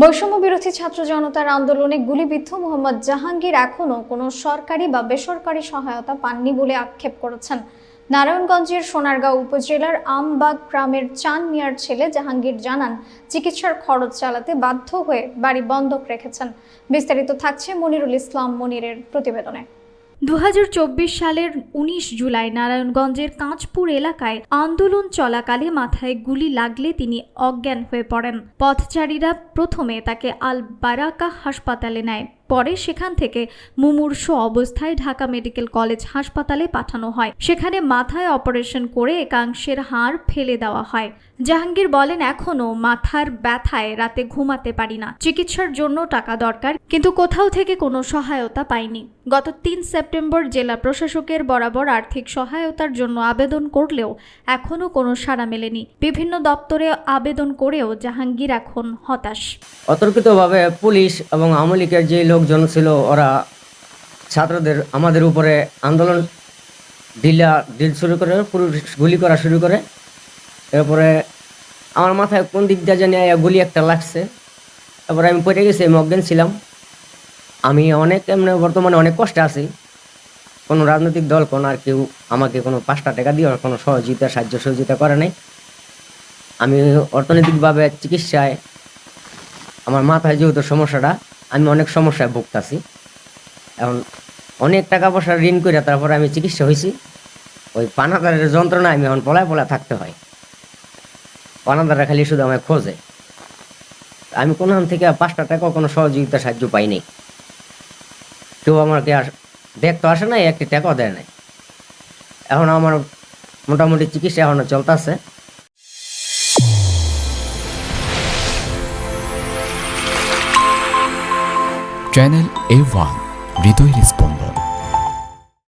বৈষম্য বিরোধী ছাত্র জনতার আন্দোলনে গুলিবিদ্ধ মোহাম্মদ জাহাঙ্গীর এখনও কোনো সরকারি বা বেসরকারি সহায়তা পাননি বলে আক্ষেপ করেছেন নারায়ণগঞ্জের সোনারগাঁও উপজেলার আমবাগ গ্রামের চান মিয়ার ছেলে জাহাঙ্গীর। জানান, চিকিৎসার খরচ চালাতে বাধ্য হয়ে বাড়ি বন্ধক রেখেছেন। বিস্তারিত থাকছে মনিরুল ইসলাম মনিরের প্রতিবেদনে। 2024 সালের 19 জুলাই নারায়ণগঞ্জের কাঁচপুর এলাকায় আন্দোলন চলাকালে মাথায় গুলি লাগলে তিনি অজ্ঞান হয়ে পড়েন। পথচারীরা প্রথমে তাকে আল বারাকা হাসপাতালে নেয়, পরে সেখান থেকে মুমূর্ষু অবস্থায় ঢাকা মেডিকেল কলেজ হাসপাতালে পাঠানো হয়। সেখানে মাথায় অপারেশন করে একাংশের হাড় ফেলে দেওয়া হয়। জাহাঙ্গীর বলেন, এখনও মাথার ব্যথায় রাতে ঘুমাতে পারি না। চিকিৎসার জন্য টাকা দরকার, কিন্তু কোথাও থেকে কোনো সহায়তা পাইনি। গত 3 সেপ্টেম্বর জেলা প্রশাসকের বরাবর আর্থিক সহায়তার জন্য আবেদন করলেও এখনও কোনো সাড়া মেলেনি। বিভিন্ন দপ্তরে আবেদন করেও জাহাঙ্গীর এখন হতাশ। অতর্কিতভাবে পুলিশ এবং আওয়ামী লীগের যে লোকজন ছিল, ওরা ছাত্রদের আমাদের উপরে আন্দোলন ডিল শুরু করে, গুলি করা শুরু করে। এরপরে আমার মাথায় কোন দিক দিয়ে জানি গুলি একটা লাগছে। তারপরে আমি পড়ে গেছি, আমি অজ্ঞান ছিলাম। আমি বর্তমানে অনেক কষ্টে আছি। কোনো রাজনৈতিক দল আর কেউ আমাকে কোনো 5টা টাকা দিয়ে কোনো সাহায্য সহযোগিতা করে নাই। আমি অর্থনৈতিকভাবে চিকিৎসায় আমার মাথায় যেহেতু সমস্যাটা, আমি অনেক সমস্যায় ভুগতাছি। এখন অনেক টাকা পয়সা ঋণ করে তারপরে আমি চিকিৎসা হয়েছি। ওই পানাদারের যন্ত্রণা আমি এখন পলায় থাকতে হয়। পানাদাররা খালি শুধু আমায় খোঁজে। আমি কোনখান থেকে 5টা টাকা কোনো সহযোগিতা সাহায্য পাইনি। কেউ আমাকে দেখতে আসে নাই, একটি টাকাও দেয় নাই। এখন আমার মোটামুটি চিকিৎসা এখনো চলতেছে। চ্যানেল A1 হৃদয় রেসপন্স।